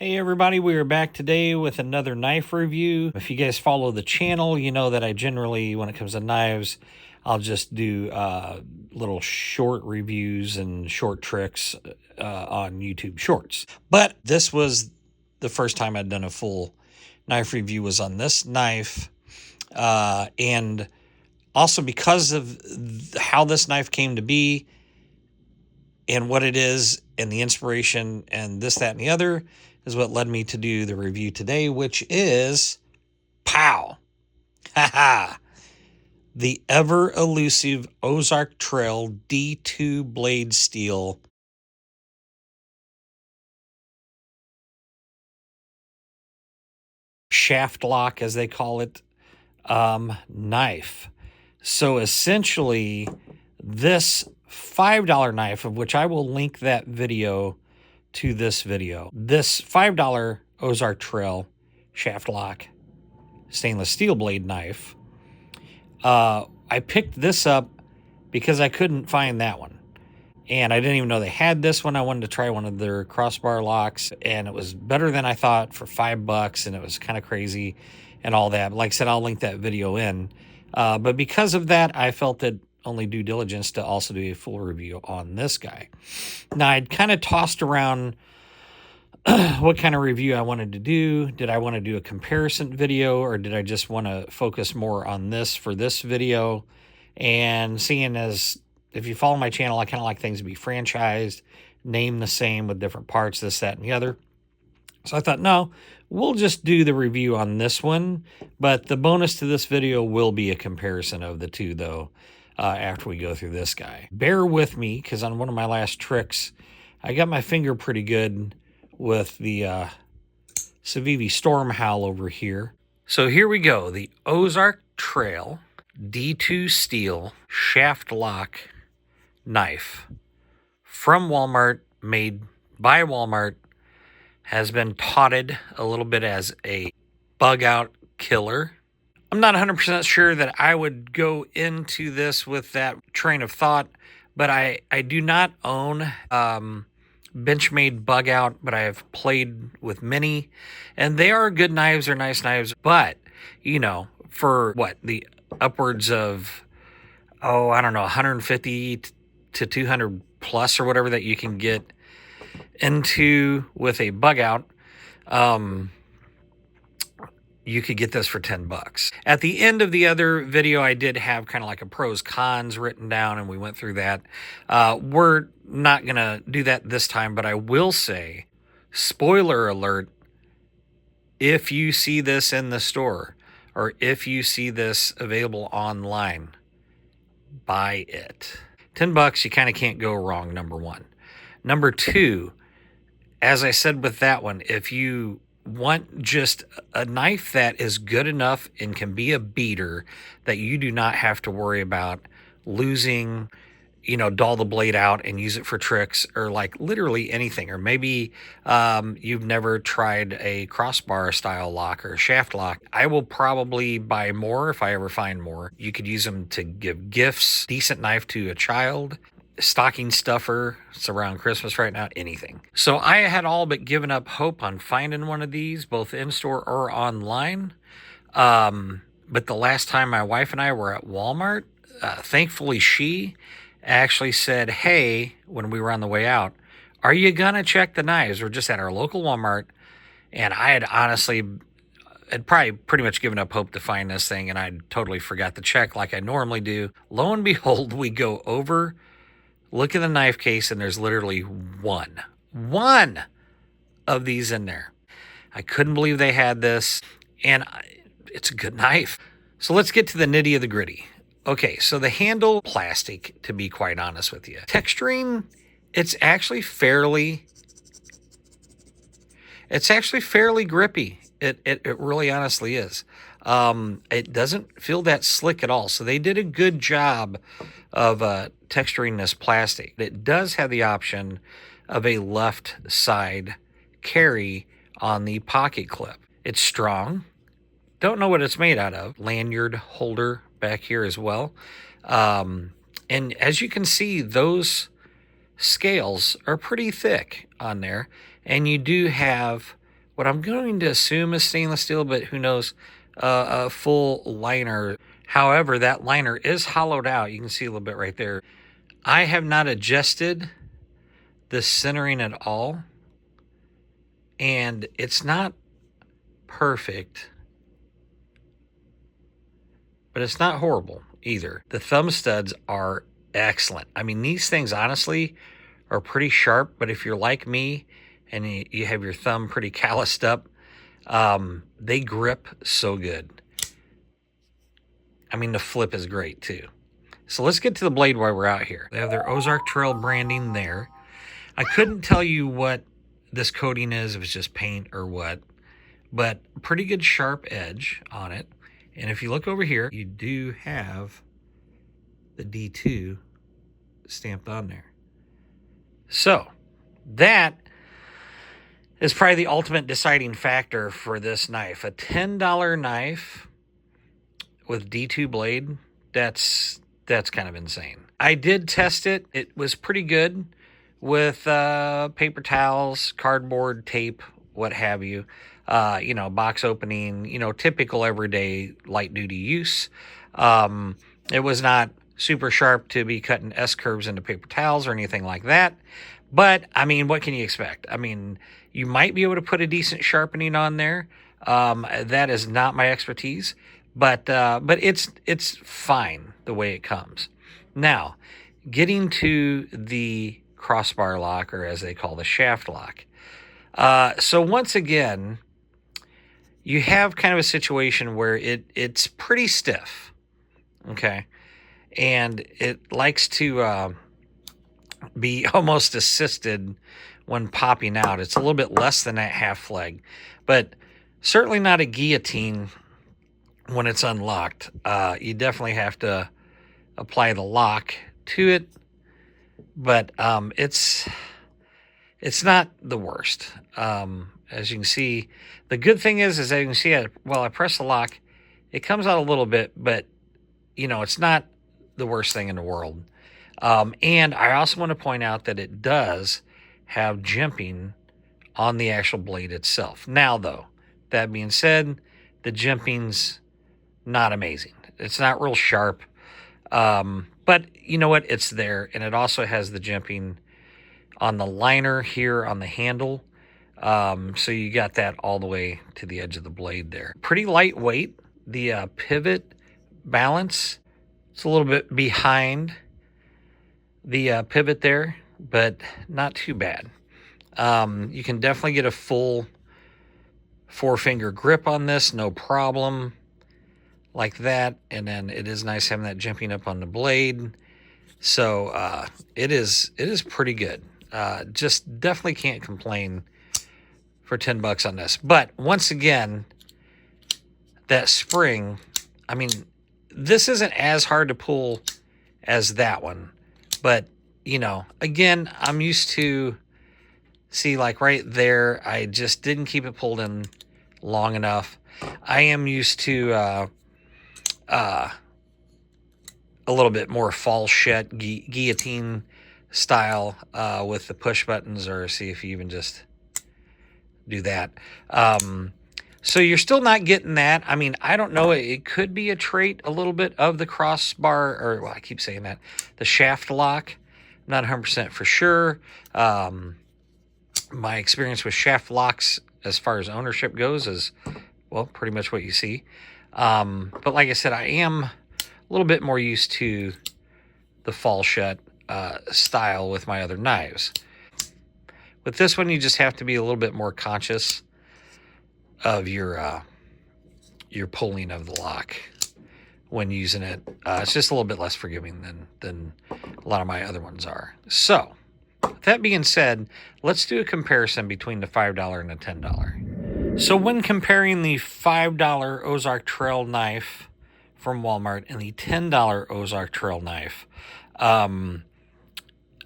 Hey everybody, we are back today with another knife review. If you guys follow the channel, you know that I generally, when it comes to knives, I'll just do little short reviews and short tricks on YouTube Shorts. But this was the first time I'd done a full knife review was on this knife. And also because of how this knife came to be and what it is and the inspiration and this, that, and the other is what led me to do the review today, which is pow, haha, the ever elusive Ozark Trail D2 blade steel shaft lock, as they call it, knife. So essentially, this $5 knife, of which I will link that video to this video, this $5 Ozark Trail shaft lock stainless steel blade knife, I picked this up because I couldn't find that one. And I didn't even know they had this one. I wanted to try one of their crossbar locks, and it was better than I thought for $5, and it was kind of crazy and all that. Like I said, I'll link that video in. But because of that, I felt it only due diligence to also do a full review on this guy. Now, I'd kind of tossed around what kind of review I wanted to do. Did I want to do a comparison video, or did I just want to focus more on this for this video? And seeing as if you follow my channel, I kind of like things to be franchised, named the same with different parts, this, that, and the other. So I thought, no, we'll just do the review on this one. But the bonus to this video will be a comparison of the two, though, after we go through this guy. Bear with me, because on one of my last tricks, I got my finger pretty good with the Civivi Storm Howl over here. So here we go, the Ozark Trail D2 steel shaft lock knife from Walmart, made by Walmart, has been touted a little bit as a bug out killer. I'm not 100% sure that I would go into this with that train of thought, but I do not own Benchmade bug out, but I have played with many, and they are good knives. They're nice knives, but you know, for what, the upwards of, I don't know, 150 to 200 plus or whatever that you can get into with a bug out, you could get this for $10. At the end of the other video, I did have kind of like a pros cons written down, and we went through that. We're not going to do that this time, but I will say, spoiler alert, if you see this in the store or if you see this available online, buy it. $10, you kind of can't go wrong, number one. Number two, as I said with that one, if you want just a knife that is good enough and can be a beater that you do not have to worry about losing, dull the blade out and use it for tricks or like literally anything. Or maybe you've never tried a crossbar style lock or shaft lock. I will probably buy more if I ever find more. You could use them to give gifts, decent knife to a child, stocking stuffer. It's around Christmas right now, anything. So I had all but given up hope on finding one of these, both in-store or online. But the last time my wife and I were at Walmart, thankfully she actually said, hey, when we were on the way out, are you gonna check the knives? We're just at our local Walmart, and I had probably pretty much given up hope to find this thing, and I totally forgot to check like I normally do. Lo and behold, we go over, look at the knife case, and there's literally one of these in there. I couldn't believe they had this, and it's a good knife. So let's get to the nitty of the gritty. Okay, so the handle, plastic, to be quite honest with you. Texturing, it's actually fairly grippy. It really honestly is. It doesn't feel that slick at all. So they did a good job of texturing this plastic. It does have the option of a left side carry on the pocket clip. It's strong. Don't know what it's made out of. Lanyard holder back here as well. And as you can see, those scales are pretty thick on there. And you do have what I'm going to assume is stainless steel, but who knows, a full liner. However, that liner is hollowed out. You can see a little bit right there. I have not adjusted the centering at all, and it's not perfect, but it's not horrible either. The thumb studs are excellent. I mean, these things honestly are pretty sharp, but if you're like me and you have your thumb pretty calloused up, they grip so good. I mean, the flip is great too. So let's get to the blade while we're out here. They have their Ozark Trail branding there. I couldn't tell you what this coating is, if it's just paint or what, but pretty good sharp edge on it. And if you look over here, you do have the D2 stamped on there. So that is probably the ultimate deciding factor for this knife. A $10 knife with D2 blade, that's kind of insane. I did test it. It was pretty good with paper towels, cardboard, tape, what have you. Box opening, typical everyday light duty use. It was not super sharp to be cutting S curves into paper towels or anything like that. But I mean, what can you expect? I mean, you might be able to put a decent sharpening on there. That is not my expertise, but it's fine the way it comes. Now, getting to the crossbar lock, or as they call the shaft lock. So once again, you have kind of a situation where it's pretty stiff, okay? And it likes to be almost assisted when popping out. It's a little bit less than that half leg, but certainly not a guillotine when it's unlocked. You definitely have to apply the lock to it, but it's not the worst. As you can see, the good thing is as you can see, while I press the lock, it comes out a little bit, but it's not the worst thing in the world. And I also want to point out that it does have jimping on the actual blade itself. Now, though, that being said, the jimping's not amazing. It's not real sharp, but you know what? It's there, and it also has the jimping on the liner here on the handle. So you got that all the way to the edge of the blade there. Pretty lightweight. The pivot balance, it's a little bit behind the pivot there, but not too bad. You can definitely get a full 4-finger grip on this, no problem, like that. And then it is nice having that jimping up on the blade. So it is pretty good. Just definitely can't complain for $10 on this. But once again, that spring, I mean, this isn't as hard to pull as that one. But, again, I'm used to, see, like right there, I just didn't keep it pulled in long enough. I am used to a little bit more falchette guillotine style with the push buttons, or see if you even just do that. So you're still not getting that. I mean, I don't know. It could be a trait a little bit of the crossbar, or I keep saying that, the shaft lock. I'm not 100% for sure. My experience with shaft locks as far as ownership goes is, well, pretty much what you see. But like I said, I am a little bit more used to the falchette style with my other knives. With this one, you just have to be a little bit more conscious of your pulling of the lock when using it. It's just a little bit less forgiving than a lot of my other ones are. So, with that being said, let's do a comparison between the $5 and the $10. So when comparing the $5 Ozark Trail knife from Walmart and the $10 Ozark Trail knife,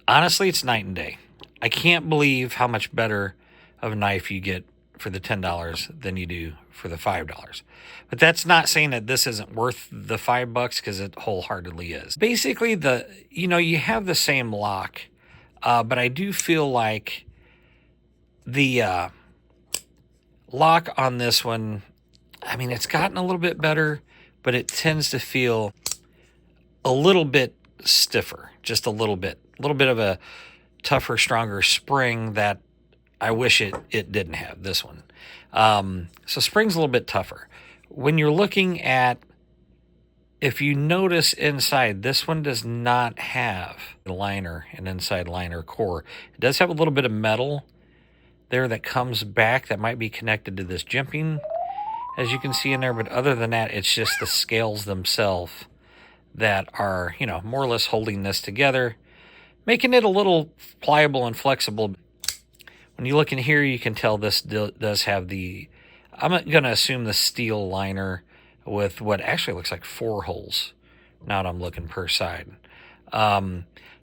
honestly, it's night and day. I can't believe how much better of a knife you get for the $10 than you do for the $5. But that's not saying that this isn't worth the $5, because it wholeheartedly is. Basically, you have the same lock, but I do feel like the Lock on this one, I mean, it's gotten a little bit better, but it tends to feel a little bit stiffer, just a little bit of a tougher, stronger spring that I wish it didn't have, this one. So spring's a little bit tougher. When you're looking at, if you notice inside, this one does not have a liner, an inside liner core. It does have a little bit of metal there that comes back that might be connected to this jimping, as you can see in there, but other than that, it's just the scales themselves that are, you know, more or less holding this together, making it a little pliable and flexible. When you look in here, you can tell this does have the, I'm going to assume the steel liner with what actually looks like 4 holes, now that I'm looking per side.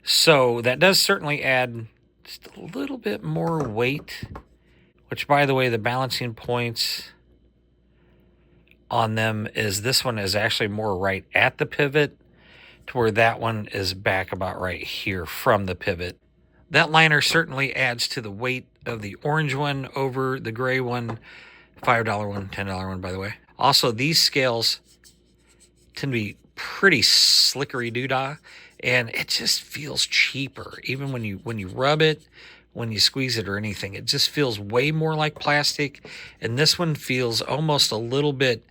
So that does certainly add just a little bit more weight, which, by the way, the balancing points on them is, this one is actually more right at the pivot, to where that one is back about right here from the pivot. That liner certainly adds to the weight of the orange one over the gray one, $5 one, $10 one, by the way. Also, these scales tend to be pretty slickery doodah, and it just feels cheaper. Even when you rub it, when you squeeze it or anything, it just feels way more like plastic. And this one feels almost a little bit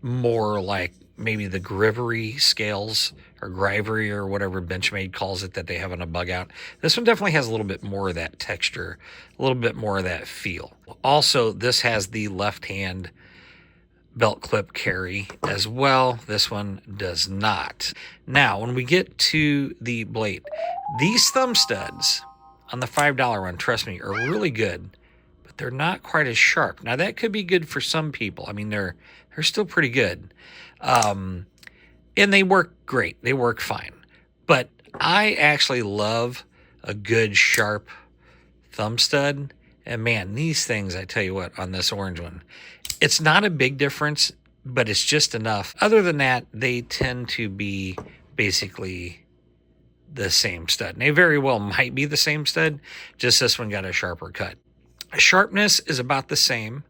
more like maybe the Grivery scales, or Grivery, or whatever Benchmade calls it, that they have on a bug out. This one definitely has a little bit more of that texture, a little bit more of that feel. Also, this has the left hand belt clip carry as well. This one does not. Now, when we get to the blade, these thumb studs on the $5 one, trust me, are really good, but they're not quite as sharp. Now, that could be good for some people. I mean, they're still pretty good. And they work great. They work fine. But I actually love a good sharp thumb stud. And man, these things, I tell you what, on this orange one, it's not a big difference, but it's just enough. Other than that, they tend to be basically the same stud. And they very well might be the same stud, just this one got a sharper cut. Sharpness is about the same,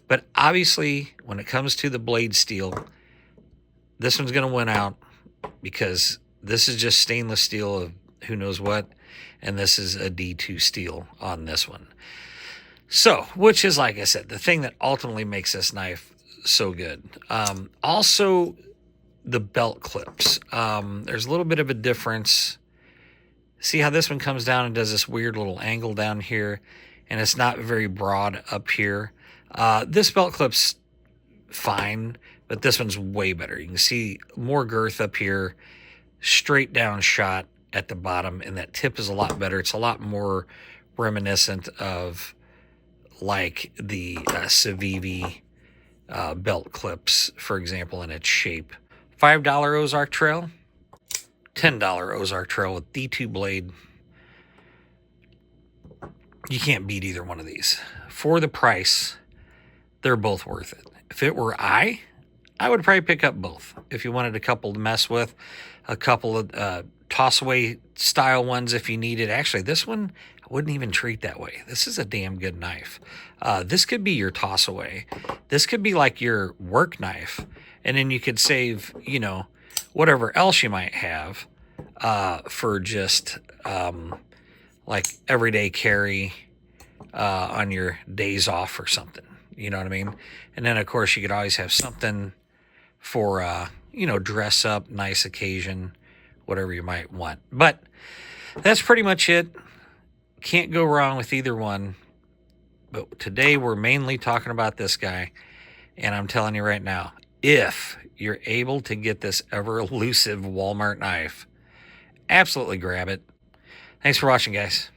but obviously when it comes to the blade steel, this one's going to win out, because this is just stainless steel of who knows what, and this is a D2 steel on this one. So, which is, like I said, the thing that ultimately makes this knife so good. Also, the belt clips. There's a little bit of a difference. See how this one comes down and does this weird little angle down here, and it's not very broad up here. This belt clip's fine, but this one's way better. You can see more girth up here, straight down shot at the bottom, and that tip is a lot better. It's a lot more reminiscent of like the Civivi belt clips, for example, in its shape. $5 Ozark Trail, $10 Ozark Trail with D2 blade. You can't beat either one of these. For the price, they're both worth it. If it were I would probably pick up both. If you wanted a couple to mess with, a couple of toss-away style ones if you needed. Actually, this one I wouldn't even treat that way. This is a damn good knife. This could be your toss-away. This could be like your work knife. And then you could save, you know, whatever else you might have for just like everyday carry on your days off or something. You know what I mean? And then, of course, you could always have something for, you know, dress up, nice occasion, whatever you might want. But that's pretty much it. Can't go wrong with either one. But today we're mainly talking about this guy. And I'm telling you right now, if you're able to get this ever elusive Wal-Mart knife, absolutely grab it. Thanks for watching, guys.